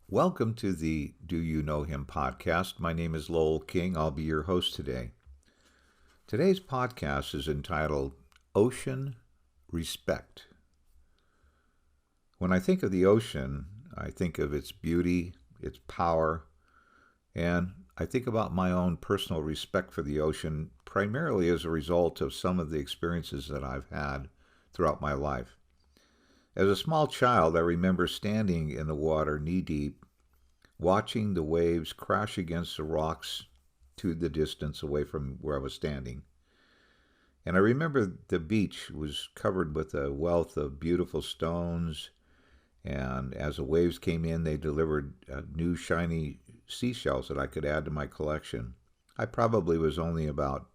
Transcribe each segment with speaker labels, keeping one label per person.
Speaker 1: Welcome to the Do You Know Him podcast. My name is Lowell King. I'll be your host today. Today's podcast is entitled Ocean Respect. When I think of the ocean, I think of its beauty, its power, and I think about my own personal respect for the ocean, primarily as a result of some of the experiences that I've had throughout my life. As a small child, I remember standing in the water knee deep, watching the waves crash against the rocks to the distance away from where I was standing. And I remember the beach was covered with a wealth of beautiful stones, and as the waves came in, they delivered new shiny seashells that I could add to my collection. I probably was only about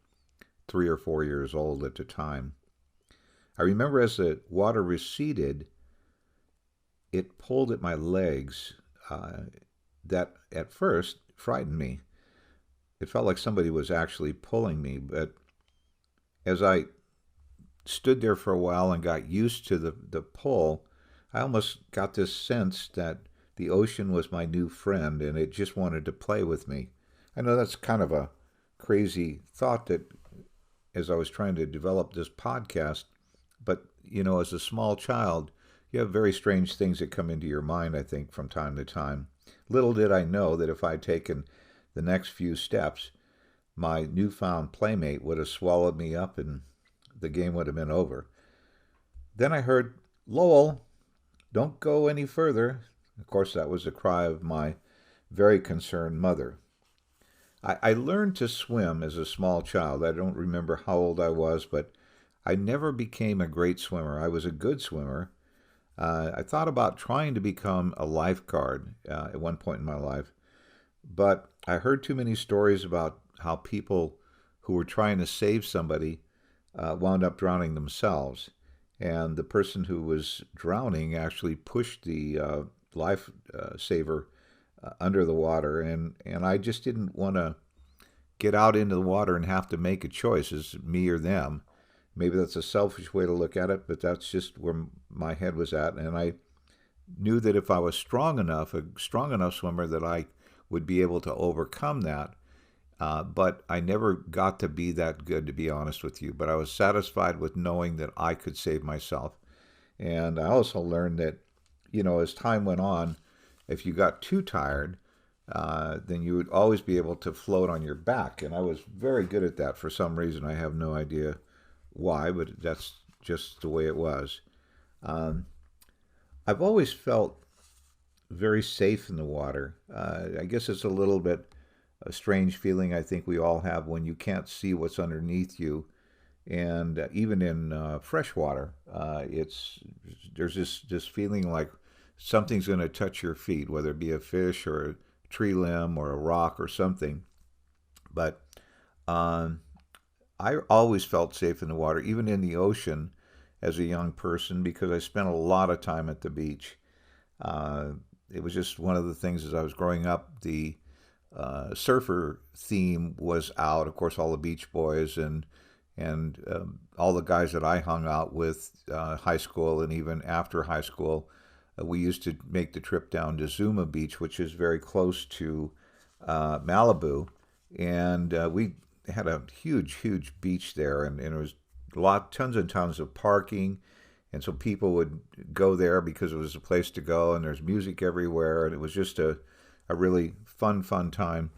Speaker 1: 3 or 4 years old at the time. I remember as the water receded, it pulled at my legs. That at first frightened me. It felt like somebody was actually pulling me, but as I stood there for a while and got used to the pull, I almost got this sense that the ocean was my new friend and it just wanted to play with me. I know that's kind of a crazy thought that as I was trying to develop this podcast, but as a small child, you have very strange things that come into your mind, I think, from time to time. Little did I know that if I'd taken the next few steps, my newfound playmate would have swallowed me up and the game would have been over. Then I heard, Lowell, don't go any further. Of course, that was the cry of my very concerned mother. I learned to swim as a small child. I don't remember how old I was, but I never became a great swimmer. I was a good swimmer. I thought about trying to become a lifeguard at one point in my life, but I heard too many stories about how people who were trying to save somebody wound up drowning themselves. And the person who was drowning actually pushed the life saver under the water. And I just didn't want to get out into the water and have to make a choice as me or them. Maybe that's a selfish way to look at it, but that's just where my head was at. And I knew that if I was strong enough, a strong enough swimmer, that I would be able to overcome that. But I never got to be that good, to be honest with you. But I was satisfied with knowing that I could save myself. And I also learned that, as time went on, if you got too tired, then you would always be able to float on your back. And I was very good at that for some reason. I have no idea why, but that's just the way it was. Um, I've always felt very safe in the water. I guess it's a little bit a strange feeling I think we all have when you can't see what's underneath you. And even in fresh water, there's this feeling like something's going to touch your feet, whether it be a fish or a tree limb or a rock or something. But um, I always felt safe in the water, even in the ocean as a young person, because I spent a lot of time at the beach. Uh, it was just one of the things as I was growing up. The surfer theme was out. Of course, all the Beach Boys and all the guys that I hung out with, high school and even after high school, we used to make the trip down to Zuma Beach, which is very close to Malibu, and we had a huge beach there, and it was tons and tons of parking, and so people would go there because it was a place to go, and there's music everywhere, and it was just a really fun time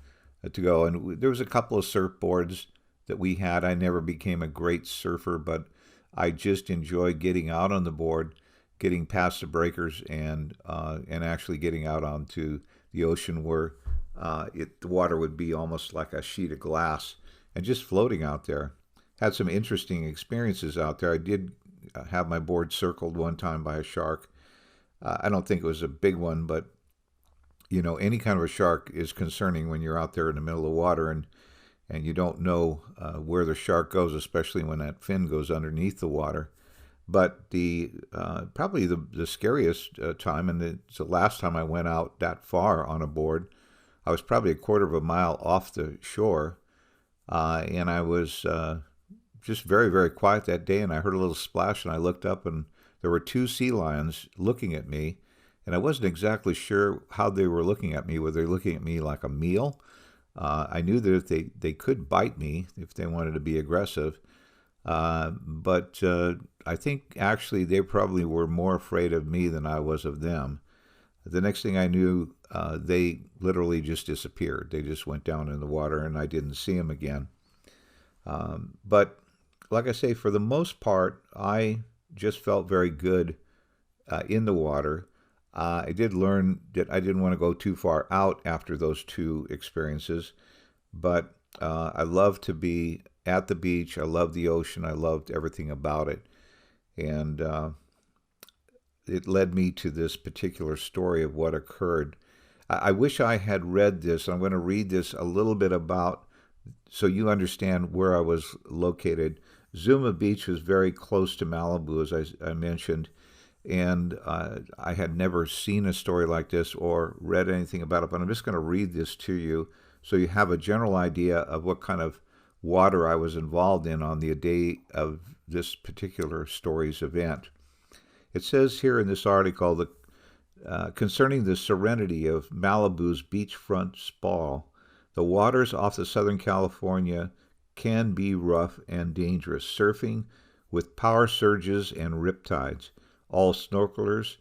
Speaker 1: to go. And there was a couple of surfboards that we had. I never became a great surfer, but I just enjoyed getting out on the board, getting past the breakers, and actually getting out onto the ocean where the water would be almost like a sheet of glass, and just floating out there. Had some interesting experiences out there. I did have my board circled one time by a shark. I don't think it was a big one, but any kind of a shark is concerning when you're out there in the middle of the water and you don't know where the shark goes, especially when that fin goes underneath the water. But the probably the scariest time, and it's the last time I went out that far on a board. I was probably a quarter of a mile off the shore, and I was just very quiet that day. And I heard a little splash, and I looked up, and there were two sea lions looking at me, and I wasn't exactly sure how they were looking at me. Were they looking at me like a meal? I knew that they could bite me if they wanted to be aggressive, but I think actually they probably were more afraid of me than I was of them. The next thing I knew, they literally just disappeared. They just went down in the water, and I didn't see them again. But like I say, for the most part, I just felt very good in the water. I did learn that I didn't want to go too far out after those two experiences, but I love to be at the beach. I love the ocean. I loved everything about it. And it led me to this particular story of what occurred. I wish I had read this. I'm going to read this a little bit about so you understand where I was located. Zuma Beach was very close to Malibu, as I mentioned, and I had never seen a story like this or read anything about it, but I'm just going to read this to you so you have a general idea of what kind of water I was involved in on the day of this particular story's event. It says here in this article concerning the serenity of Malibu's beachfront sprawl, the waters off the Southern California can be rough and dangerous, surfing with power surges and riptides. All snorkelers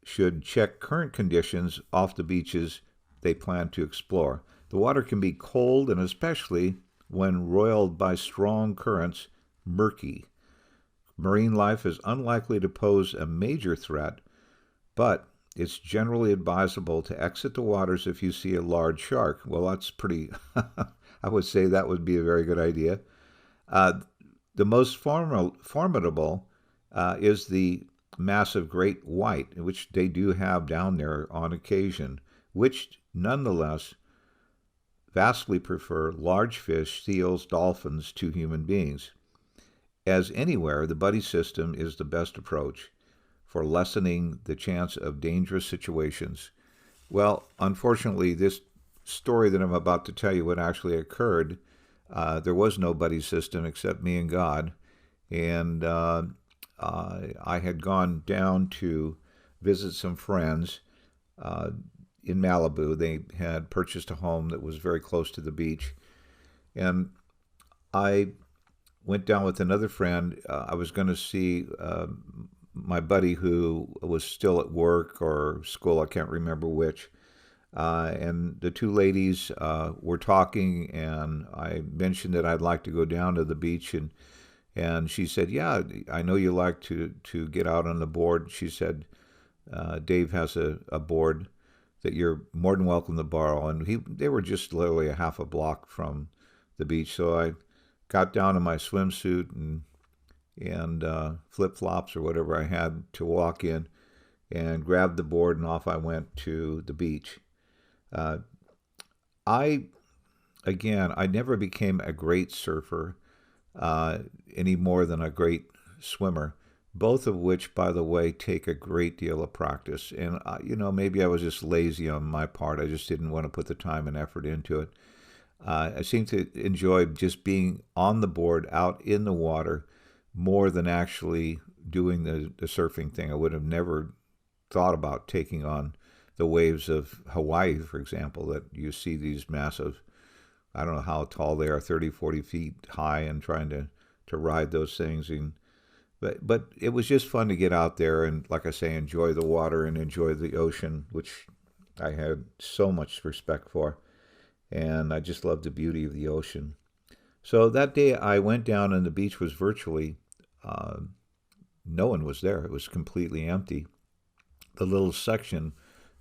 Speaker 1: should check current conditions off the beaches they plan to explore. The water can be cold and, especially when roiled by strong currents, murky. Marine life is unlikely to pose a major threat, but it's generally advisable to exit the waters if you see a large shark. Well, that's pretty, I would say that would be a very good idea. The most formidable is the massive great white, which they do have down there on occasion, which nonetheless vastly prefer large fish, seals, dolphins to human beings. As anywhere, the buddy system is the best approach for lessening the chance of dangerous situations. Well, unfortunately, this story that I'm about to tell you what actually occurred, there was no buddy system except me and God. And I had gone down to visit some friends in Malibu. They had purchased a home that was very close to the beach. And I went down with another friend. I was going to see my buddy who was still at work or school, I can't remember which. And the two ladies were talking, and I mentioned that I'd like to go down to the beach, and she said, "Yeah, I know you like to get out on the board." She said, "Dave has a board that you're more than welcome to borrow," and they were just literally a half a block from the beach. So I got down in my swimsuit and flip-flops or whatever I had to walk in, and grabbed the board, and off I went to the beach. I never became a great surfer any more than a great swimmer, both of which, by the way, take a great deal of practice. And, maybe I was just lazy on my part. I just didn't want to put the time and effort into it. I seem to enjoy just being on the board, out in the water, more than actually doing the surfing thing. I would have never thought about taking on the waves of Hawaii, for example, that you see these massive, I don't know how tall they are, 30, 40 feet high, and trying to ride those things. But it was just fun to get out there and, like I say, enjoy the water and enjoy the ocean, which I had so much respect for. And I just loved the beauty of the ocean. So that day I went down, and the beach was virtually, no one was there. It was completely empty. The little section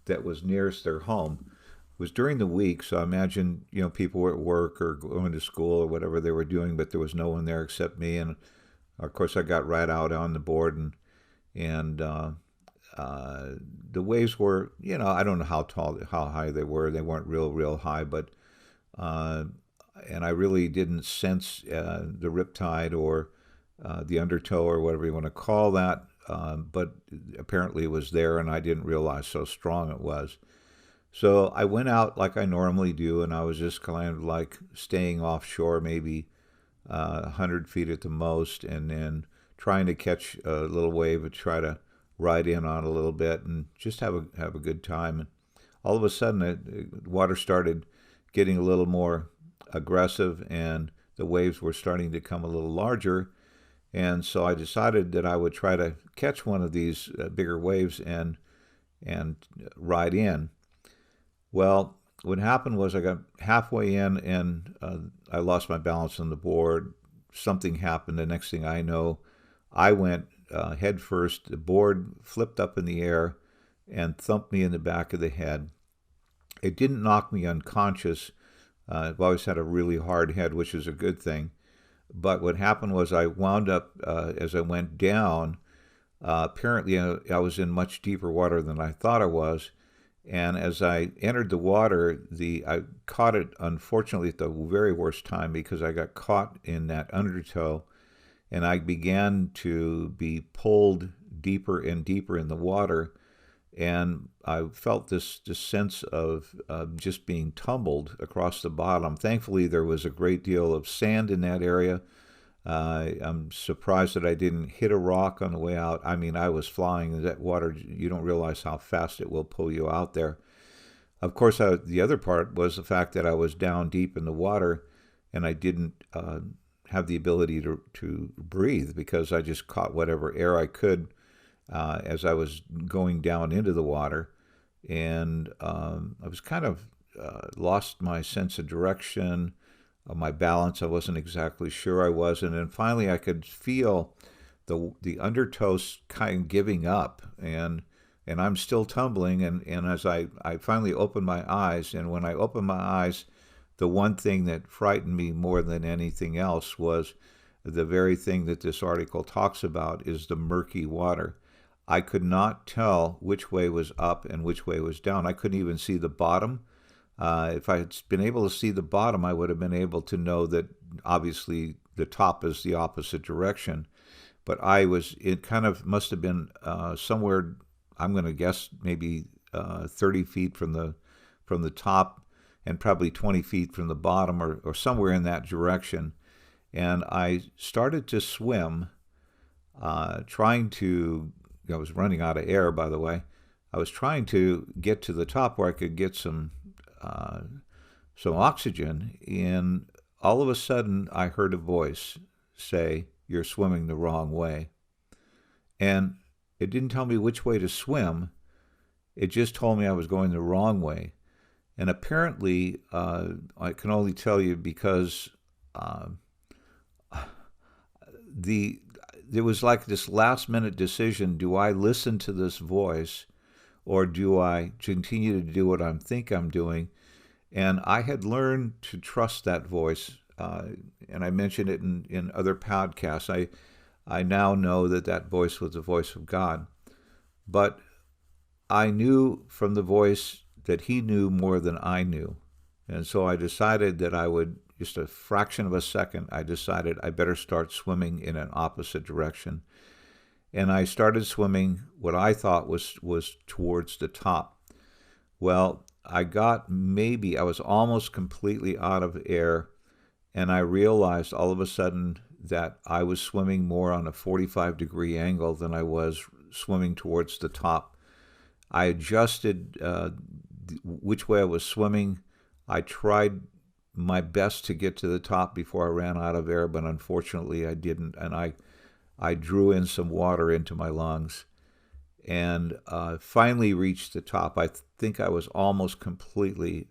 Speaker 1: that was nearest their home was during the week, so I imagine, people were at work or going to school or whatever they were doing, but there was no one there except me. And of course I got right out on the board, and the waves were, I don't know how high they were. They weren't real high, but and I really didn't sense the riptide or the undertow or whatever you want to call that. But apparently it was there, and I didn't realize so strong it was. So I went out like I normally do, and I was just kind of like staying offshore, maybe 100 feet at the most, and then trying to catch a little wave and try to ride in on a little bit and just have a good time. And all of a sudden, the water started getting a little more aggressive, and the waves were starting to come a little larger. And so I decided that I would try to catch one of these bigger waves and ride in. Well, what happened was I got halfway in and I lost my balance on the board. Something happened. The next thing I know, I went head first. The board flipped up in the air and thumped me in the back of the head. It didn't knock me unconscious. I've always had a really hard head, which is a good thing. But what happened was I wound up, as I went down, apparently I was in much deeper water than I thought I was. And as I entered the water, I caught it, unfortunately, at the very worst time, because I got caught in that undertow, and I began to be pulled deeper and deeper in the water. And I felt this sense of just being tumbled across the bottom. Thankfully, there was a great deal of sand in that area. I'm surprised that I didn't hit a rock on the way out. I mean, I was flying in that water. You don't realize how fast it will pull you out there. Of course, the other part was the fact that I was down deep in the water, and I didn't have the ability to breathe, because I just caught whatever air I could as I was going down into the water. And I was kind of lost my sense of direction, my balance. I wasn't exactly sure I was. And then finally I could feel the undertow kind of giving up, and I'm still tumbling. And as I finally opened my eyes, and when I opened my eyes, the one thing that frightened me more than anything else was the very thing that this article talks about, is the murky water. I could not tell which way was up and which way was down. I couldn't even see the bottom. If I had been able to see the bottom, I would have been able to know that obviously the top is the opposite direction. But it kind of must have been somewhere, I'm going to guess maybe 30 feet from the top, and probably 20 feet from the bottom, or somewhere in that direction. And I started to swim, I was running out of air, by the way. I was trying to get to the top where I could get some oxygen, and all of a sudden I heard a voice say, "You're swimming the wrong way." And it didn't tell me which way to swim. It just told me I was going the wrong way. And apparently, I can only tell you because there was like this last minute decision. Do I listen to this voice, or do I continue to do what I think I'm doing? And I had learned to trust that voice, and I mentioned it in other podcasts. I now know that voice was the voice of God. But I knew from the voice that he knew more than I knew. And so I decided that I would, just a fraction of a second, I decided I better start swimming in an opposite direction. And I started swimming what I thought was towards the top. Well, I was almost completely out of air, and I realized all of a sudden that I was swimming more on a 45-degree angle than I was swimming towards the top. I adjusted which way I was swimming. I tried my best to get to the top before I ran out of air, but unfortunately I didn't, and I drew in some water into my lungs, and finally reached the top. I think I was almost completely,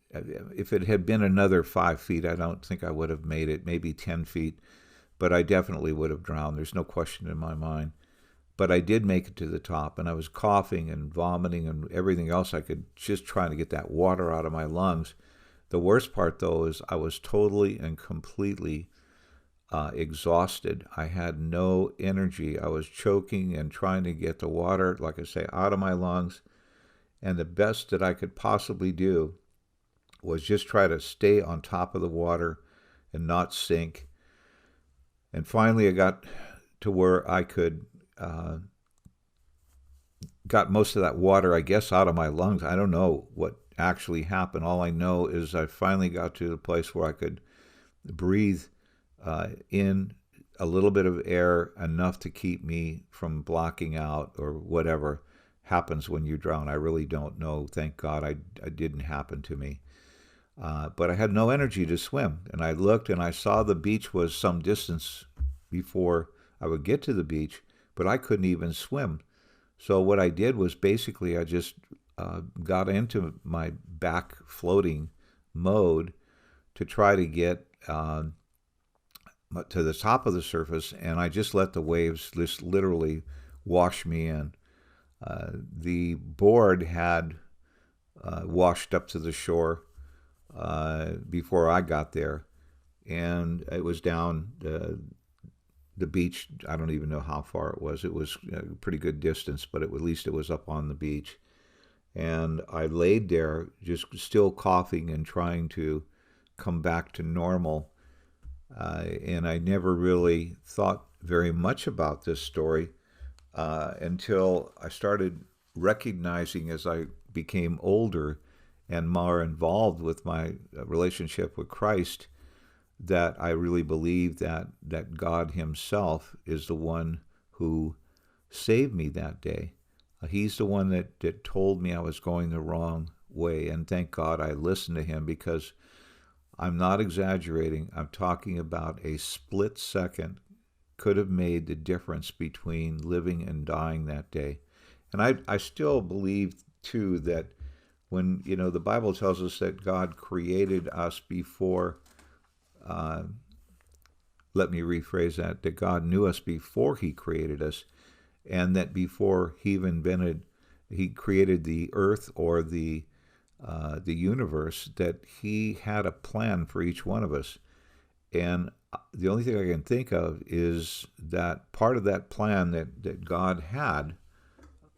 Speaker 1: if it had been another 5 feet, I don't think I would have made it, maybe 10 feet, but I definitely would have drowned. There's no question in my mind. But I did make it to the top, and I was coughing and vomiting and everything else I could, just trying to get that water out of my lungs. The worst part, though, is I was totally and completely exhausted. I had no energy. I was choking and trying to get the water, like I say, out of my lungs. And the best that I could possibly do was just try to stay on top of the water and not sink. And finally I got to where I could got most of that water, I guess, out of my lungs. I don't know what actually happened. All I know is I finally got to the place where I could breathe in a little bit of air, enough to keep me from blocking out or whatever happens when you drown. I really don't know. Thank God I didn't happen to me. But I had no energy to swim. And I looked and I saw the beach was some distance before I would get to the beach, but I couldn't even swim. So what I did was basically I just got into my back floating mode to try to get to the top of the surface, and I just let the waves just literally wash me in. The board had washed up to the shore before I got there, and it was down the beach. I don't even know how far it was. It was a pretty good distance, but at least it was up on the beach. And I laid there just still coughing and trying to come back to normal. And I never really thought very much about this story until I started recognizing, as I became older and more involved with my relationship with Christ, that I really believe that God himself is the one who saved me that day. He's the one that told me I was going the wrong way, and thank God I listened to him, because I'm not exaggerating. I'm talking about a split second could have made the difference between living and dying that day. And I still believe, too, that when, the Bible tells us that God created us before, let me rephrase that God knew us before he created us, and that before he created the earth or the universe, that he had a plan for each one of us. And the only thing I can think of is that part of that plan that God had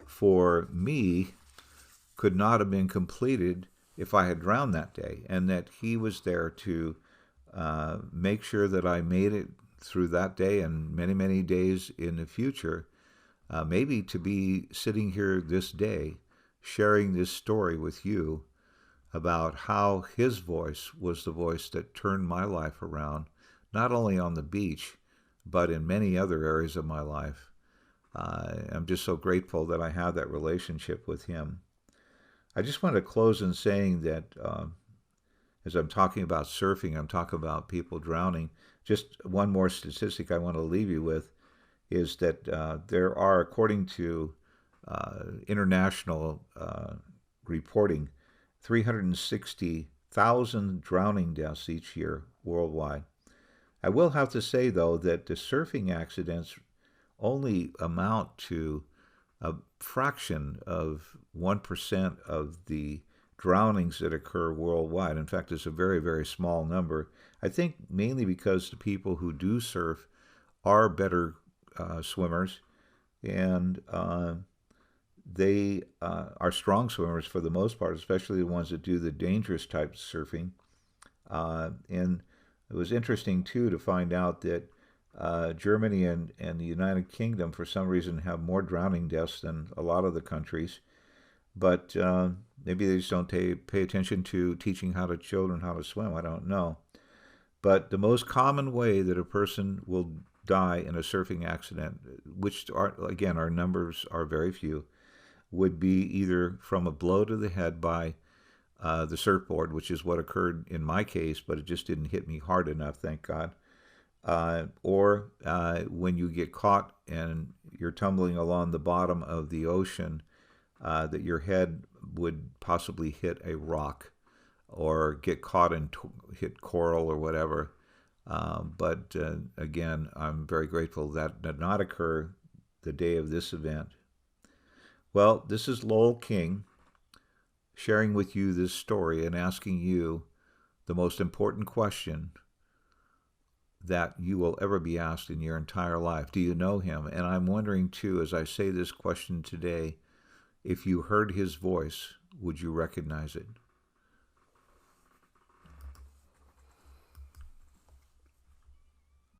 Speaker 1: for me could not have been completed if I had drowned that day, and that he was there to make sure that I made it through that day and many, many days in the future, maybe to be sitting here this day sharing this story with you about how his voice was the voice that turned my life around, not only on the beach, but in many other areas of my life. I'm just so grateful that I have that relationship with him. I just want to close in saying that as I'm talking about surfing, I'm talking about people drowning. Just one more statistic I want to leave you with is that there are, according to international reporting, 360,000 drowning deaths each year worldwide. I will have to say, though, that the surfing accidents only amount to a fraction of 1% of the drownings that occur worldwide. In fact, it's a very, very small number. I think mainly because the people who do surf are better swimmers, and they are strong swimmers for the most part, especially the ones that do the dangerous type of surfing. And it was interesting, too, to find out that Germany and the United Kingdom, for some reason, have more drowning deaths than a lot of the countries. But maybe they just don't pay attention to teaching children how to swim. I don't know. But the most common way that a person will die in a surfing accident, which are, again, our numbers are very few, would be either from a blow to the head by the surfboard, which is what occurred in my case, but it just didn't hit me hard enough, thank God. Or when you get caught and you're tumbling along the bottom of the ocean, that your head would possibly hit a rock or get caught and hit coral or whatever. But again, I'm very grateful that did not occur the day of this event. Well, this is Lowell King sharing with you this story and asking you the most important question that you will ever be asked in your entire life. Do you know him? And I'm wondering, too, as I say this question today, if you heard his voice, would you recognize it?